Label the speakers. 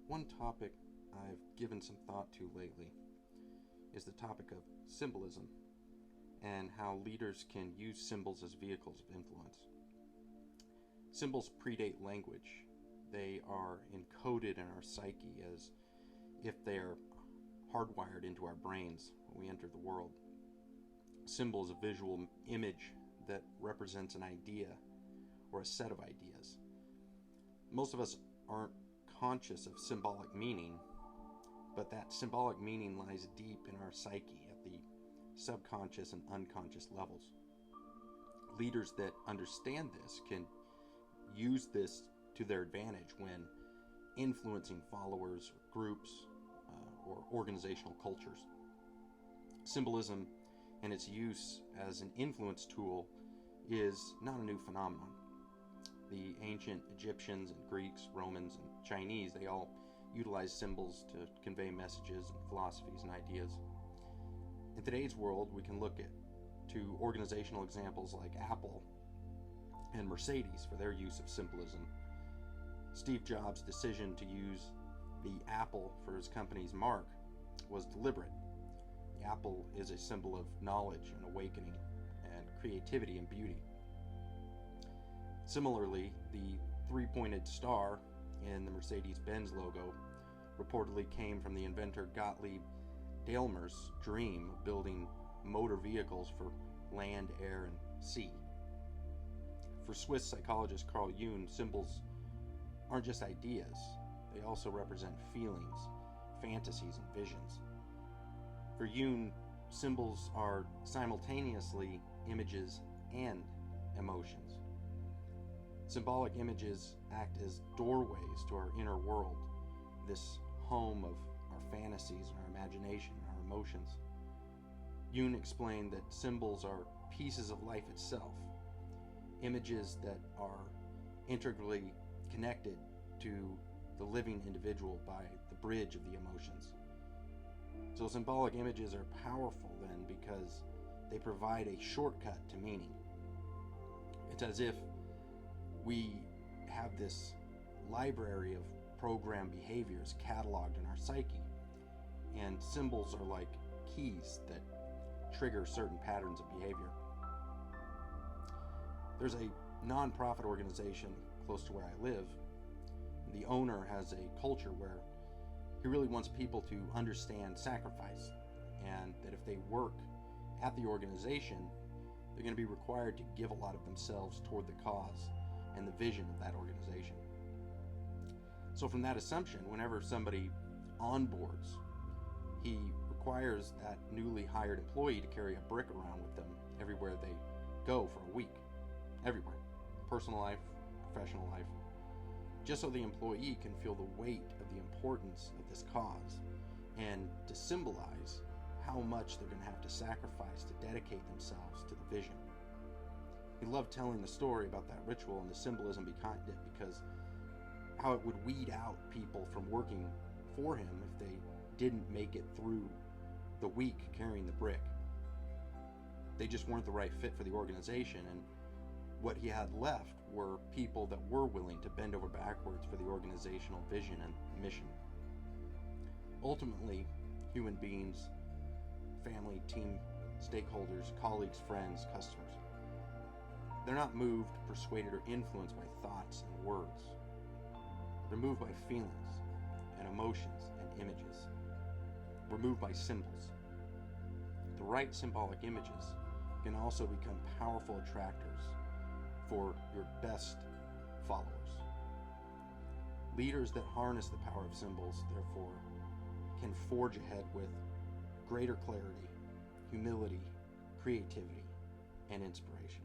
Speaker 1: One topic I've given some thought to lately is the topic of symbolism and how leaders can use symbols as vehicles of influence. Symbols predate language. They are encoded in our psyche as if they're hardwired into our brains when we enter the world. Symbol is a visual image that represents an idea or a set of ideas. Most of us aren't conscious of symbolic meaning, but that symbolic meaning lies deep in our psyche at the subconscious and unconscious levels. Leaders that understand this can use this to their advantage when influencing followers, groups, or organizational cultures. Symbolism and its use as an influence tool is not a new phenomenon. The ancient Egyptians and Greeks, Romans, and Chinese, they all utilized symbols to convey messages and philosophies and ideas. In today's world, we can look to organizational examples like Apple and Mercedes for their use of symbolism. Steve Jobs' decision to use the apple for his company's mark was deliberate. The apple is a symbol of knowledge and awakening and creativity and beauty. Similarly, the three-pointed star in the Mercedes-Benz logo reportedly came from the inventor Gottlieb Daimler's dream of building motor vehicles for land, air, and sea. For Swiss psychologist Carl Jung, symbols aren't just ideas, they also represent feelings, fantasies, and visions. For Jung, symbols are simultaneously images and emotions. Symbolic images act as doorways to our inner world, this home of our fantasies and our imagination and our emotions. Jung explained that symbols are pieces of life itself, images that are integrally connected to the living individual by the bridge of the emotions. So symbolic images are powerful then because they provide a shortcut to meaning. It's as if we have this library of programmed behaviors cataloged in our psyche, and symbols are like keys that trigger certain patterns of behavior. There's a non-profit organization close to where I live. The owner has a culture where he really wants people to understand sacrifice, and that if they work at the organization, they're going to be required to give a lot of themselves toward the cause and the vision of that organization. So from that assumption, whenever somebody onboards, he requires that newly hired employee to carry a brick around with them everywhere they go for a week. Everywhere. Personal life, professional life. Just so the employee can feel the weight of the importance of this cause and to symbolize how much they're going to have to sacrifice to dedicate themselves to the vision. He loved telling the story about that ritual and the symbolism behind it because how it would weed out people from working for him if they didn't make it through the week carrying the brick. They just weren't the right fit for the organization, and what he had left were people that were willing to bend over backwards for the organizational vision and mission. Ultimately, human beings, family, team, stakeholders, colleagues, friends, customers, they're not moved, persuaded, or influenced by thoughts and words. They're moved by feelings and emotions and images. We're moved by symbols. The right symbolic images can also become powerful attractors for your best followers. Leaders that harness the power of symbols, therefore, can forge ahead with greater clarity, humility, creativity, and inspiration.